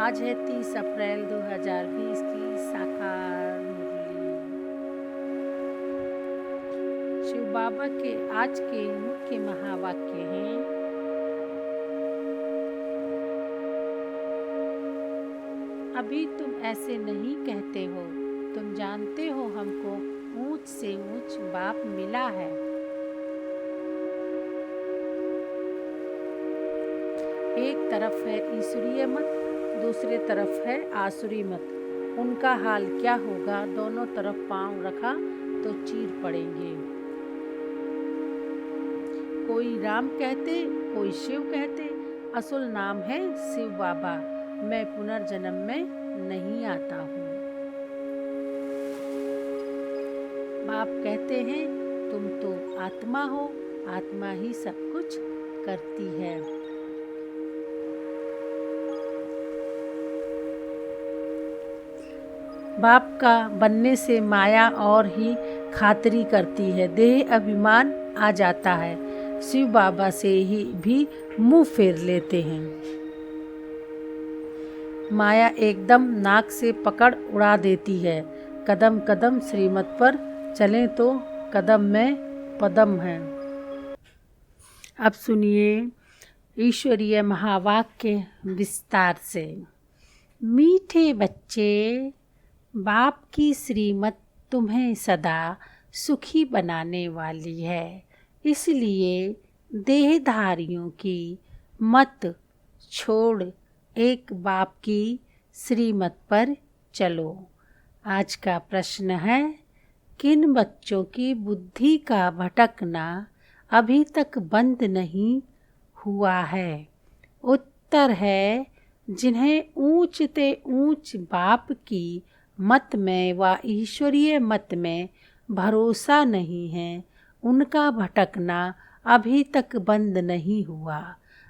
आज है 30 अप्रैल 2020 की साकार मुरली। शिव बाबा के आज के मुख्य महावाक्य हैं, अभी तुम ऐसे नहीं कहते हो, तुम जानते हो हमको ऊंच से ऊंच बाप मिला है। एक तरफ है ईश्वरीय मत, दूसरे तरफ है आसुरी मत। उनका हाल क्या होगा? दोनों तरफ पांव रखा तो चीर पड़ेंगे। कोई राम कहते, कोई शिव कहते। असल नाम है शिव बाबा। मैं पुनर्जन्म में नहीं आता हूँ। बाप कहते हैं तुम तो आत्मा हो, आत्मा ही सब कुछ करती है। बाप का बनने से माया और ही खातरी करती है, देह अभिमान आ जाता है। शिव बाबा से ही भी मुंह फेर लेते हैं। माया एकदम नाक से पकड़ उड़ा देती है। कदम कदम श्रीमत पर चलें तो कदम में पदम है। अब सुनिए ईश्वरीय महावाक्य विस्तार से। मीठे बच्चे, बाप की श्रीमत तुम्हें सदा सुखी बनाने वाली है, इसलिए देहधारियों की मत छोड़ एक बाप की श्रीमत पर चलो। आज का प्रश्न है, किन बच्चों की बुद्धि का भटकना अभी तक बंद नहीं हुआ है? उत्तर है, जिन्हें ऊंच ते ऊंच बाप की मत में व ईश्वरीय मत में भरोसा नहीं है, उनका भटकना अभी तक बंद नहीं हुआ।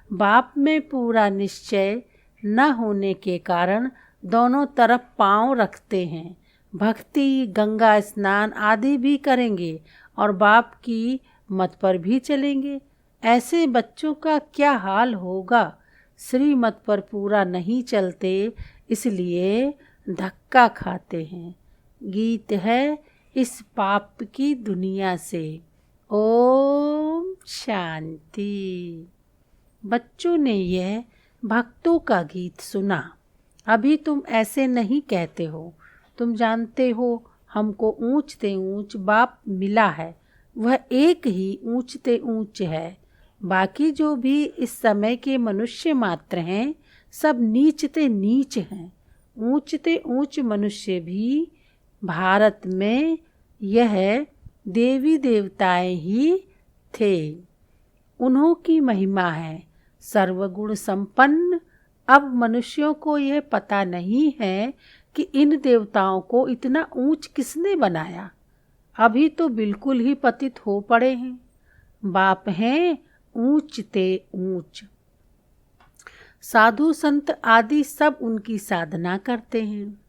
बाप में पूरा निश्चय न होने के कारण दोनों तरफ पांव रखते हैं। भक्ति, गंगा स्नान आदि भी करेंगे और बाप की मत पर भी चलेंगे। ऐसे बच्चों का क्या हाल होगा? श्रीमत पर पूरा नहीं चलते, इसलिए धक्का खाते हैं। गीत है इस पाप की दुनिया से। ओम शांति। बच्चों ने यह भक्तों का गीत सुना। अभी तुम ऐसे नहीं कहते हो, तुम जानते हो हमको ऊंच ते ऊंच बाप मिला है। वह एक ही ऊंच ते ऊंच है। बाकी जो भी इस समय के मनुष्य मात्र हैं, सब नीच ते नीच हैं। ऊंच ते ऊंच मनुष्य भी भारत में यह देवी देवताएं ही थे। उन्हों की महिमा है सर्वगुण संपन्न। अब मनुष्यों को यह पता नहीं है कि इन देवताओं को इतना ऊंच किसने बनाया। अभी तो बिल्कुल ही पतित हो पड़े हैं। बाप हैं ऊंच ते ऊंच। साधु संत आदि सब उनकी साधना करते हैं।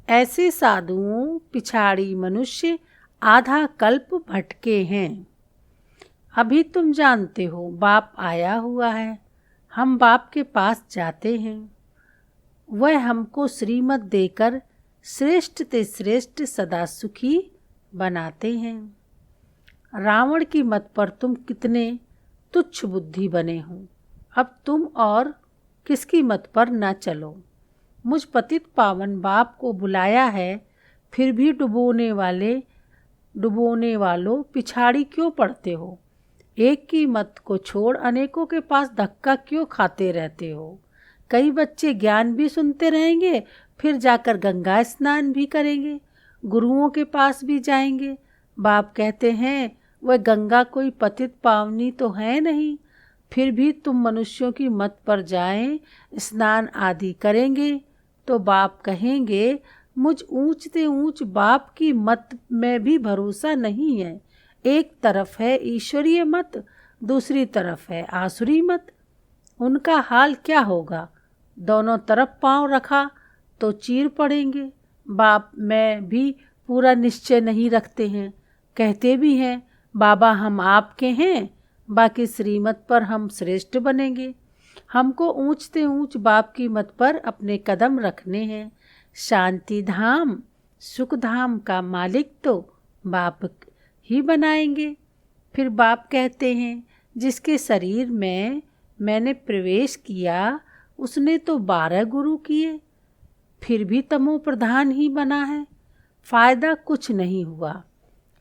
ऐसे साधुओं पिछाड़ी मनुष्य आधा कल्प भटके हैं। अभी तुम जानते हो बाप आया हुआ है। हम बाप के पास जाते हैं। वह हमको श्रीमत देकर श्रेष्ठ ते श्रेष्ठ सदा सुखी बनाते हैं। रावण की मत पर तुम कितने तुच्छ बुद्धि बने हो। अब तुम और किसकी मत पर न चलो। मुझ पतित पावन बाप को बुलाया है, फिर भी डुबोने वालों पिछाड़ी क्यों पड़ते हो? एक की मत को छोड़ अनेकों के पास धक्का क्यों खाते रहते हो? कई बच्चे ज्ञान भी सुनते रहेंगे, फिर जाकर गंगा स्नान भी करेंगे, गुरुओं के पास भी जाएंगे। बाप कहते हैं वह गंगा कोई पतित पावनी तो है नहीं, फिर भी तुम मनुष्यों की मत पर जाएं, स्नान आदि करेंगे तो बाप कहेंगे मुझ ऊंच ते ऊंच बाप की मत में भी भरोसा नहीं है। एक तरफ है ईश्वरीय मत, दूसरी तरफ है आसुरी मत। उनका हाल क्या होगा? दोनों तरफ पांव रखा तो चीर पड़ेंगे। बाप में भी पूरा निश्चय नहीं रखते हैं। कहते भी हैं बाबा हम आपके हैं, बाकी श्रीमत पर हम श्रेष्ठ बनेंगे। हमको ऊंचते ऊंच बाप की मत पर अपने कदम रखने हैं। शांति धाम सुख धाम का मालिक तो बाप ही बनाएंगे। फिर बाप कहते हैं, जिसके शरीर में मैंने प्रवेश किया उसने तो 12 गुरु किए, फिर भी तमो प्रधान ही बना है, फायदा कुछ नहीं हुआ।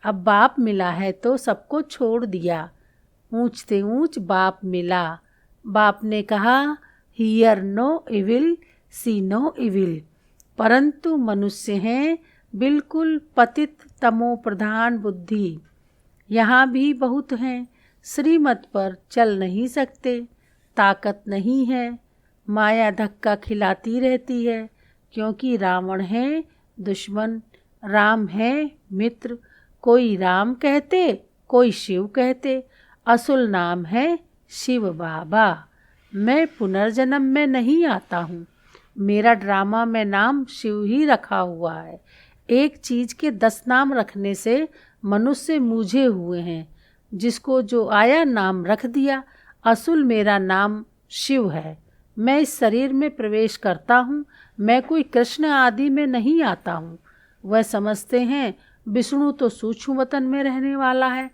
अब बाप मिला है तो सबको छोड़ दिया, ऊंचते ऊंच बाप मिला। बाप ने कहा, hear no evil see no evil, परंतु मनुष्य हैं बिल्कुल पतित तमो प्रधान बुद्धि। यहाँ भी बहुत हैं, श्रीमत पर चल नहीं सकते, ताकत नहीं है, माया धक्का खिलाती रहती है, क्योंकि रावण है दुश्मन, राम है मित्र। कोई राम कहते, कोई शिव कहते, असुल नाम है शिव बाबा। मैं पुनर्जन्म में नहीं आता हूँ, मेरा ड्रामा में नाम शिव ही रखा हुआ है। एक चीज़ के 10 नाम रखने से मनुष्य मूझे हुए हैं, जिसको जो आया नाम रख दिया। असुल मेरा नाम शिव है। मैं इस शरीर में प्रवेश करता हूँ, मैं कोई कृष्ण आदि में नहीं आता हूँ। वह समझते हैं विष्णु तो सूक्ष्म वतन में रहने वाला है,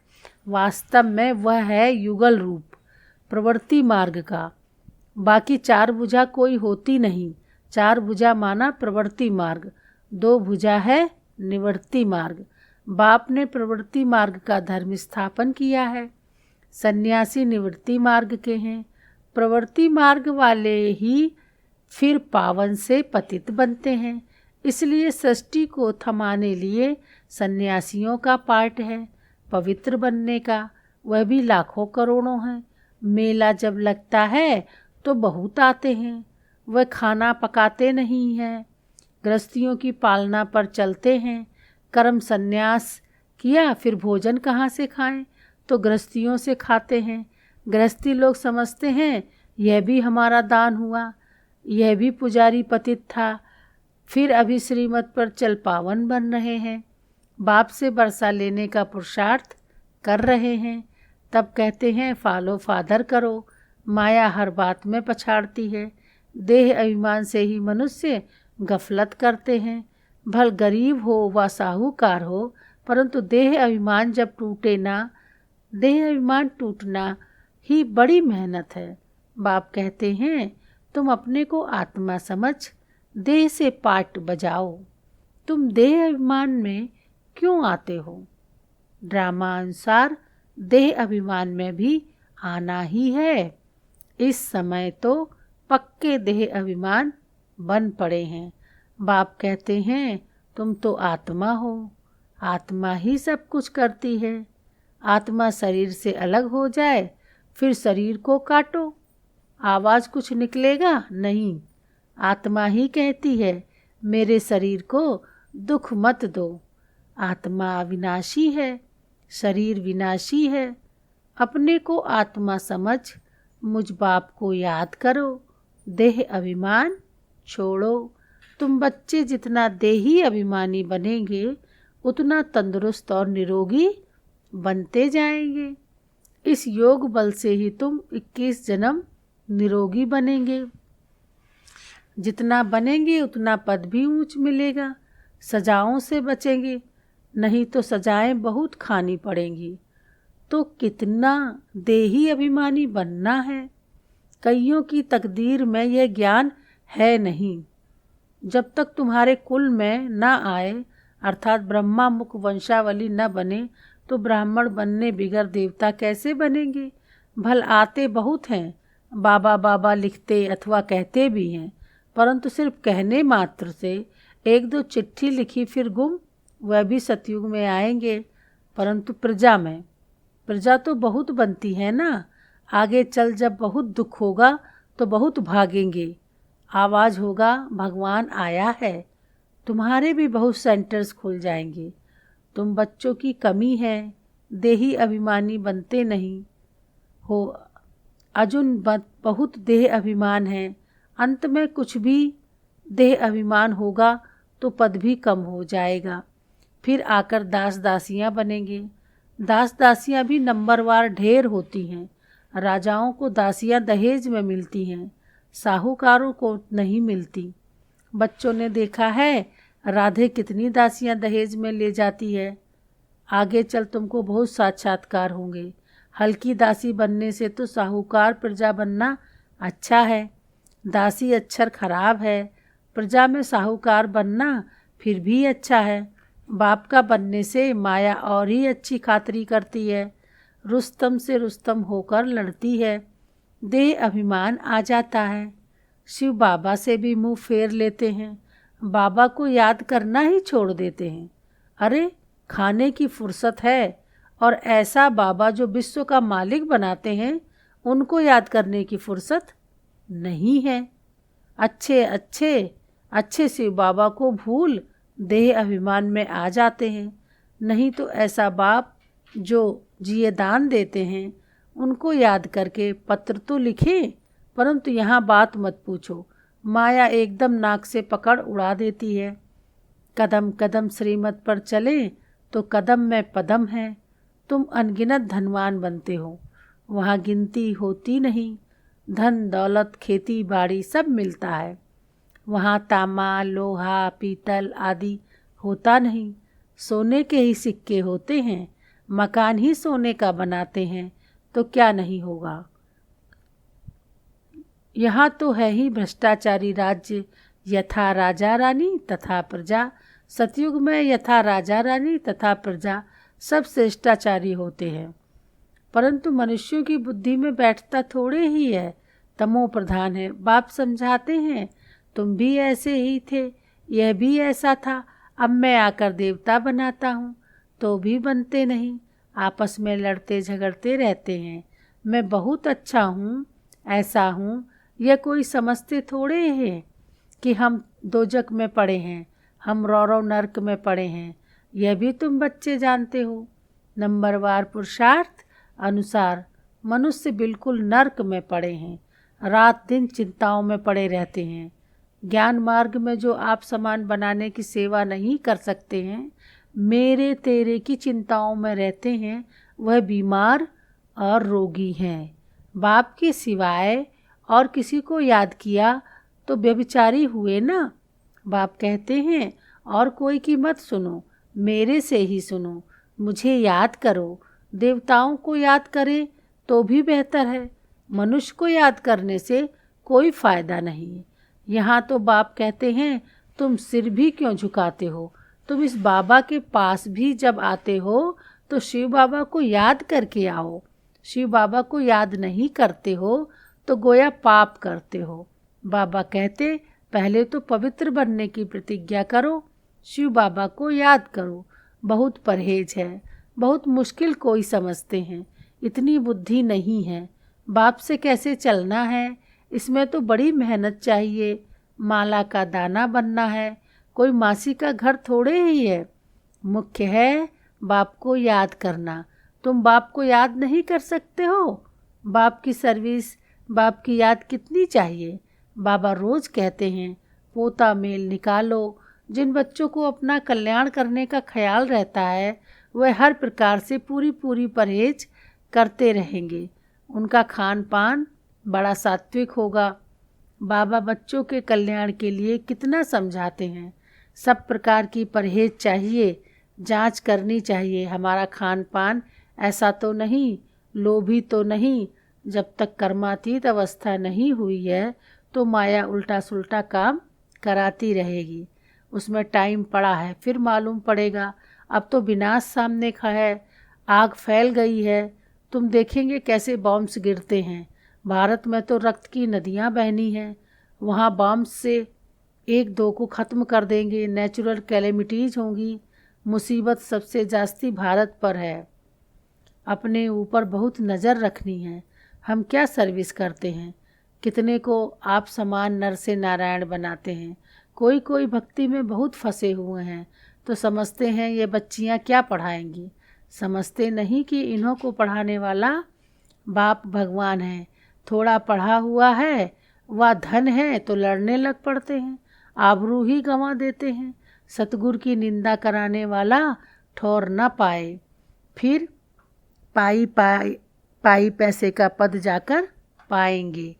वास्तव में वह है युगल रूप प्रवृत्ति मार्ग का। बाकी 4 भुजा कोई होती नहीं, 4 भुजा माना प्रवृत्ति मार्ग, 2 भुजा है निवृत्ति मार्ग। बाप ने प्रवृत्ति मार्ग का धर्म स्थापन किया है। सन्यासी निवृत्ति मार्ग के हैं, प्रवृत्ति मार्ग वाले ही फिर पावन से पतित बनते हैं। इसलिए सृष्टि को थमाने लिए सन्यासियों का पाठ है, पवित्र बनने का, वह भी लाखों करोड़ों हैं। मेला जब लगता है तो बहुत आते हैं, वह खाना पकाते नहीं हैं, गृहस्थियों की पालना पर चलते हैं। कर्म संन्यास किया, फिर भोजन कहाँ से खाएं, तो गृहस्थियों से खाते हैं। गृहस्थी लोग समझते हैं यह भी हमारा दान हुआ, यह भी पुजारी पतित था, फिर अभी श्रीमत पर चल पावन बन रहे हैं, बाप से बरसा लेने का पुरुषार्थ कर रहे हैं। तब कहते हैं फॉलो फादर करो। माया हर बात में पछाड़ती है। देह अभिमान से ही मनुष्य गफलत करते हैं। भल गरीब हो व साहूकार हो, परंतु देह अभिमान जब टूटे ना, देह अभिमान टूटना ही बड़ी मेहनत है। बाप कहते हैं तुम अपने को आत्मा समझ देह से पाठ बजाओ। तुम देह अभिमान में क्यों आते हो? ड्रामा अनुसार देह अभिमान में भी आना ही है। इस समय तो पक्के देह अभिमान बन पड़े हैं। बाप कहते हैं तुम तो आत्मा हो, आत्मा ही सब कुछ करती है। आत्मा शरीर से अलग हो जाए फिर शरीर को काटो, आवाज़ कुछ निकलेगा नहीं। आत्मा ही कहती है मेरे शरीर को दुख मत दो। आत्मा अविनाशी है, शरीर विनाशी है। अपने को आत्मा समझ मुझ बाप को याद करो, देह अभिमान छोड़ो। तुम बच्चे जितना देही अभिमानी बनेंगे उतना तंदुरुस्त और निरोगी बनते जाएंगे। इस योग बल से ही तुम 21 जन्म निरोगी बनेंगे। जितना बनेंगे उतना पद भी ऊंच मिलेगा। सजाओं से बचेंगे, नहीं तो सजाएं बहुत खानी पड़ेंगी। तो कितना देही अभिमानी बनना है। कईयों की तकदीर में यह ज्ञान है नहीं। जब तक तुम्हारे कुल में न आए, अर्थात ब्रह्मा मुख वंशावली न बने, तो ब्राह्मण बनने बिगर देवता कैसे बनेंगे? भल आते बहुत हैं, बाबा बाबा लिखते अथवा कहते भी हैं, परंतु सिर्फ कहने मात्र से 1-2 चिट्ठी लिखी फिर गुम, वह भी सतयुग में आएंगे। परंतु प्रजा में, प्रजा तो बहुत बनती है ना। आगे चल जब बहुत दुख होगा तो बहुत भागेंगे। आवाज़ होगा भगवान आया है, तुम्हारे भी बहुत सेंटर्स खुल जाएंगे। तुम बच्चों की कमी है, देही अभिमानी बनते नहीं हो। अर्जुन बहुत देह अभिमान है। अंत में कुछ भी देह अभिमान होगा तो पद भी कम हो जाएगा। फिर आकर दास दासियां बनेंगे। दास दासियां भी नंबरवार ढेर होती हैं। राजाओं को दासियां दहेज में मिलती हैं, साहूकारों को नहीं मिलती। बच्चों ने देखा है राधे कितनी दासियां दहेज में ले जाती है। आगे चल तुमको बहुत साक्षात्कार होंगे। हल्की दासी बनने से तो साहूकार प्रजा बनना अच्छा है। दासी अक्षर खराब है, प्रजा में साहूकार बनना फिर भी अच्छा है। बाप का बनने से माया और ही अच्छी खातरी करती है, रुस्तम से रुस्तम होकर लड़ती है, देह अभिमान आ जाता है। शिव बाबा से भी मुंह फेर लेते हैं, बाबा को याद करना ही छोड़ देते हैं। अरे खाने की फुर्सत है और ऐसा बाबा जो विश्व का मालिक बनाते हैं उनको याद करने की फुर्सत नहीं है। अच्छे अच्छे अच्छे शिव बाबा को भूल देह अभिमान में आ जाते हैं। नहीं तो ऐसा बाप जो जिए दान देते हैं उनको याद करके पत्र तो लिखें, परंतु यहाँ बात मत पूछो, माया एकदम नाक से पकड़ उड़ा देती है। कदम कदम श्रीमत पर चले तो कदम में पदम है। तुम अनगिनत धनवान बनते हो, वहाँ गिनती होती नहीं। धन दौलत खेती बाड़ी सब मिलता है, वहाँ तांबा लोहा पीतल आदि होता नहीं। सोने के ही सिक्के होते हैं, मकान ही सोने का बनाते हैं तो क्या नहीं होगा। यहाँ तो है ही भ्रष्टाचारी राज्य, यथा राजा रानी तथा प्रजा। सतयुग में यथा राजा रानी तथा प्रजा सब श्रेष्ठाचारी होते हैं, परंतु मनुष्यों की बुद्धि में बैठता थोड़े ही है, तमो प्रधान है। बाप समझाते हैं तुम भी ऐसे ही थे, यह भी ऐसा था, अब मैं आकर देवता बनाता हूँ तो भी बनते नहीं, आपस में लड़ते झगड़ते रहते हैं। मैं बहुत अच्छा हूँ, ऐसा हूँ, यह कोई समझते थोड़े हैं कि हम दोजक में पड़े हैं, हम रौरव नरक में पड़े हैं। यह भी तुम बच्चे जानते हो। नंबरवार पुरुषार्थ अनुसार मनुष्य बिल्कुल नरक में पड़े हैं, रात दिन चिंताओं में पड़े रहते हैं। ज्ञान मार्ग में जो आप समान बनाने की सेवा नहीं कर सकते हैं, मेरे तेरे की चिंताओं में रहते हैं, वह बीमार और रोगी हैं। बाप के सिवाय और किसी को याद किया तो व्यभिचारी हुए ना। बाप कहते हैं और कोई की मत सुनो, मेरे से ही सुनो, मुझे याद करो। देवताओं को याद करें तो भी बेहतर है, मनुष्य को याद करने से कोई फायदा नहीं है। यहाँ तो बाप कहते हैं तुम सिर भी क्यों झुकाते हो, तुम इस बाबा के पास भी जब आते हो तो शिव बाबा को याद करके आओ। शिव बाबा को याद नहीं करते हो तो गोया पाप करते हो। बाबा कहते पहले तो पवित्र बनने की प्रतिज्ञा करो, शिव बाबा को याद करो। बहुत परहेज है, बहुत मुश्किल कोई समझते हैं, इतनी बुद्धि नहीं है। बाप से कैसे चलना है, इसमें तो बड़ी मेहनत चाहिए। माला का दाना बनना है, कोई मासी का घर थोड़े ही है। मुख्य है बाप को याद करना। तुम बाप को याद नहीं कर सकते हो, बाप की सर्विस, बाप की याद कितनी चाहिए। बाबा रोज कहते हैं पोता मेल निकालो। जिन बच्चों को अपना कल्याण करने का ख्याल रहता है वह हर प्रकार से पूरी परहेज करते रहेंगे, उनका खान पान बड़ा सात्विक होगा। बाबा बच्चों के कल्याण के लिए कितना समझाते हैं, सब प्रकार की परहेज चाहिए, जांच करनी चाहिए। हमारा खान पान ऐसा तो नहीं, लोभी तो नहीं। जब तक कर्मातीत अवस्था नहीं हुई है तो माया उल्टा सुल्टा काम कराती रहेगी, उसमें टाइम पड़ा है, फिर मालूम पड़ेगा। अब तो विनाश सामने खड़ा है, आग फैल गई है, तुम देखेंगे कैसे बॉम्ब्स गिरते हैं। भारत में तो रक्त की नदियां बहनी हैं, वहाँ बॉम्ब्स से एक दो को ख़त्म कर देंगे, नेचुरल कैलेमिटीज होंगी। मुसीबत सबसे जास्ती भारत पर है, अपने ऊपर बहुत नज़र रखनी है। हम क्या सर्विस करते हैं, कितने को आप समान नर से नारायण बनाते हैं। कोई कोई भक्ति में बहुत फंसे हुए हैं तो समझते हैं ये बच्चियां क्या पढ़ाएंगी, समझते नहीं कि इन्हों को पढ़ाने वाला बाप भगवान है। थोड़ा पढ़ा हुआ है वह धन है तो लड़ने लग पड़ते हैं, आबरू ही गंवा देते हैं। सतगुरु की निंदा कराने वाला ठौर न पाए, फिर पाई पैसे का पद जाकर पाएंगे।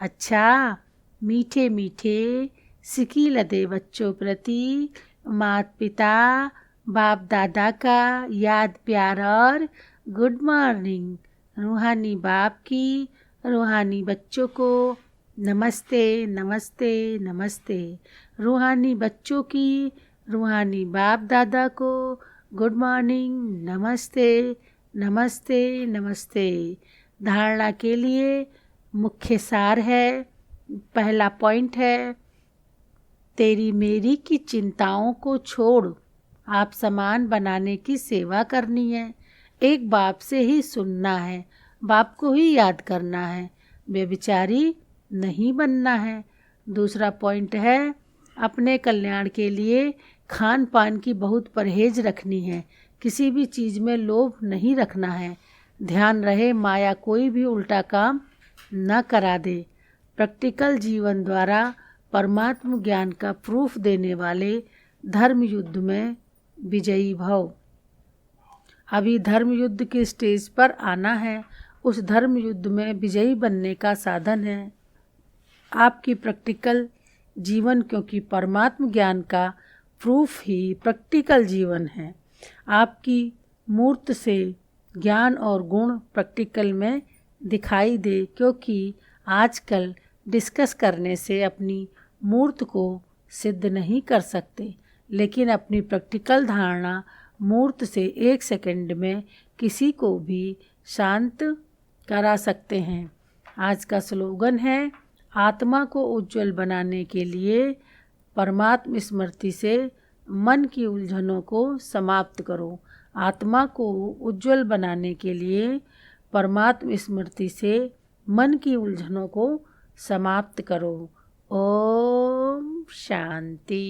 अच्छा, मीठे मीठे सिकी लदे बच्चों प्रति माता पिता बाप दादा का याद प्यार और गुड मॉर्निंग। रूहानी बाप की रूहानी बच्चों को नमस्ते नमस्ते नमस्ते। रूहानी बच्चों की रूहानी बाप दादा को गुड मॉर्निंग नमस्ते नमस्ते नमस्ते। धारणा के लिए मुख्य सार है, पहला पॉइंट है, तेरी मेरी की चिंताओं को छोड़ आप समान बनाने की सेवा करनी है। एक बाप से ही सुनना है, बाप को ही याद करना है, बेविचारी नहीं बनना है। दूसरा पॉइंट है, अपने कल्याण के लिए खान पान की बहुत परहेज रखनी है, किसी भी चीज़ में लोभ नहीं रखना है। ध्यान रहे माया कोई भी उल्टा काम न करा दे। प्रैक्टिकल जीवन द्वारा परमात्म ज्ञान का प्रूफ देने वाले धर्म युद्ध में विजयी भव। अभी धर्म युद्ध के स्टेज पर आना है, उस धर्म युद्ध में विजयी बनने का साधन है आपकी प्रैक्टिकल जीवन, क्योंकि परमात्म ज्ञान का प्रूफ ही प्रैक्टिकल जीवन है। आपकी मूर्त से ज्ञान और गुण प्रैक्टिकल में दिखाई दे, क्योंकि आजकल डिस्कस करने से अपनी मूर्त को सिद्ध नहीं कर सकते, लेकिन अपनी प्रैक्टिकल धारणा मूर्त से 1 सेकंड में किसी को भी शांत करा सकते हैं। आज का स्लोगन है, आत्मा को उज्जवल बनाने के लिए परमात्म स्मृति से मन की उलझनों को समाप्त करो। आत्मा को उज्जवल बनाने के लिए परमात्म स्मृति से मन की उलझनों को समाप्त करो। ओम शांति।